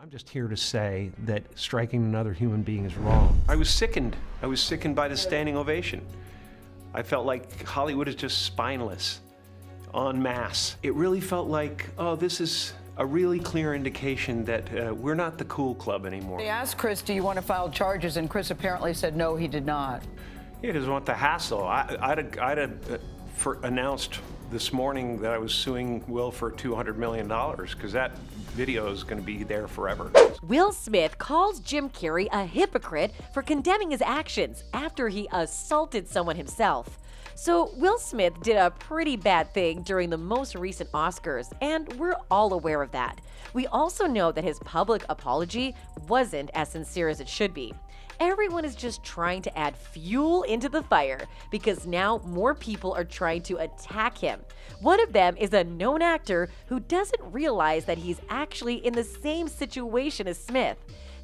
I'm just here to say that striking another human being is wrong. I was sickened. I was sickened by the standing ovation. I felt like Hollywood is just spineless, en masse. It really felt like, oh, this is a really clear indication that we're not the cool club anymore. They asked Chris, do you want to file charges? And Chris apparently said no, he did not. He doesn't want the hassle. I'd have announced this morning that I was suing Will for $200 million because that video is going to be there forever. Will Smith calls Jim Carrey a hypocrite for condemning his actions after he assaulted someone himself. So Will Smith did a pretty bad thing during the most recent Oscars, and we're all aware of that. We also know that his public apology wasn't as sincere as it should be. Everyone is just trying to add fuel into the fire because now more people are trying to attack him. One of them is a known actor who doesn't realize that he's actually in the same situation as Smith.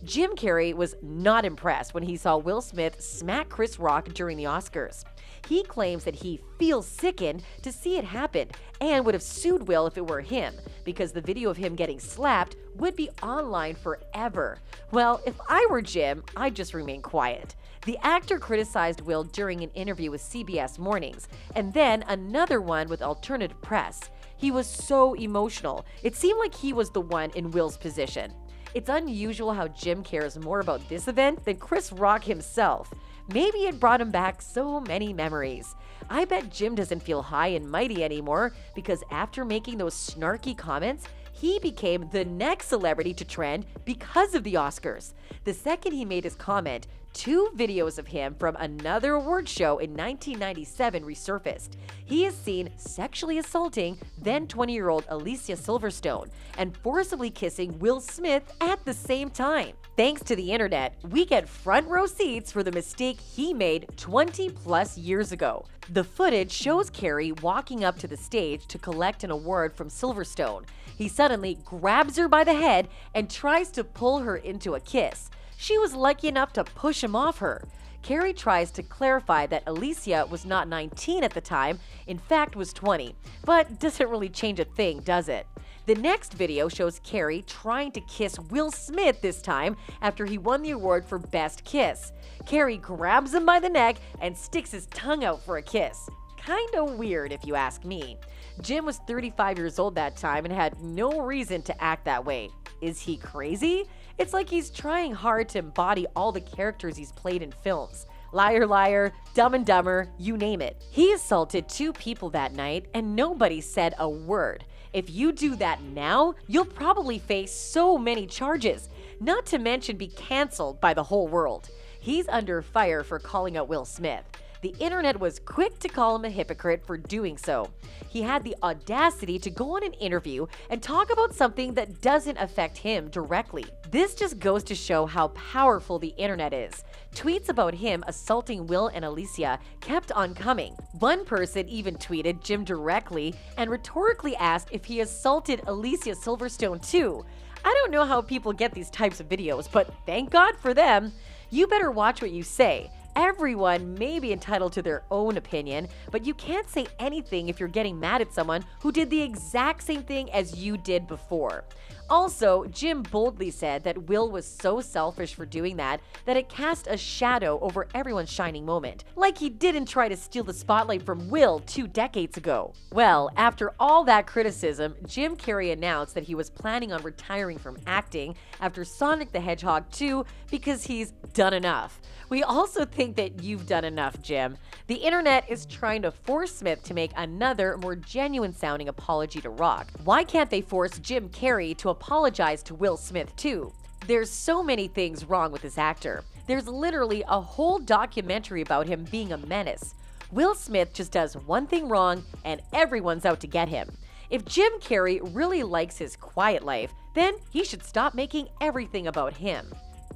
Jim Carrey was not impressed when he saw Will Smith smack Chris Rock during the Oscars. He claims that he feels sickened to see it happen and would have sued Will if it were him, because the video of him getting slapped would be online forever. Well, if I were Jim, I'd just remain quiet. The actor criticized Will during an interview with CBS Mornings, and then another one with Alternative Press. He was so emotional. It seemed like he was the one in Will's position. It's unusual how Jim cares more about this event than Chris Rock himself. Maybe it brought him back so many memories. I bet Jim doesn't feel high and mighty anymore because after making those snarky comments, he became the next celebrity to trend because of the Oscars. The second he made his comment, 2 videos of him from another award show in 1997 resurfaced. He is seen sexually assaulting then 20-year-old Alicia Silverstone and forcibly kissing Will Smith at the same time. Thanks to the internet, we get front row seats for the mistake he made 20+ years ago. The footage shows Carrey walking up to the stage to collect an award from Silverstone. He suddenly grabs her by the head and tries to pull her into a kiss. She was lucky enough to push him off her. Carrey tries to clarify that Alicia was not 19 at the time, in fact was 20, but doesn't really change a thing, does it? The next video shows Carrey trying to kiss Will Smith this time after he won the award for Best Kiss. Carrey grabs him by the neck and sticks his tongue out for a kiss. Kinda weird if you ask me. Jim was 35 years old that time and had no reason to act that way. Is he crazy? It's like he's trying hard to embody all the characters he's played in films. Liar, Liar, Dumb and Dumber, you name it. He assaulted 2 people that night and nobody said a word. If you do that now, you'll probably face so many charges, not to mention be canceled by the whole world. He's under fire for calling out Will Smith. The internet was quick to call him a hypocrite for doing so. He had the audacity to go on an interview and talk about something that doesn't affect him directly. This just goes to show how powerful the internet is. Tweets about him assaulting Will and Alicia kept on coming. One person even tweeted Jim directly and rhetorically asked if he assaulted Alicia Silverstone too. I don't know how people get these types of videos, but thank God for them. You better watch what you say. Everyone may be entitled to their own opinion, but you can't say anything if you're getting mad at someone who did the exact same thing as you did before. Also, Jim boldly said that Will was so selfish for doing that it cast a shadow over everyone's shining moment, like he didn't try to steal the spotlight from Will 2 decades ago. Well, after all that criticism, Jim Carrey announced that he was planning on retiring from acting after Sonic the Hedgehog 2 because he's done enough. We also think that you've done enough, Jim. The internet is trying to force Smith to make another, more genuine-sounding apology to Rock. Why can't they force Jim Carrey to apologize to Will Smith too? There's so many things wrong with this actor. There's literally a whole documentary about him being a menace. Will Smith just does one thing wrong and everyone's out to get him. If Jim Carrey really likes his quiet life, then he should stop making everything about him.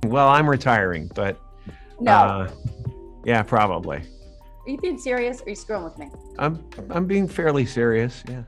Well, I'm retiring, but No. yeah, probably. Are you being serious or are you screwing with me? I'm being fairly serious, yeah.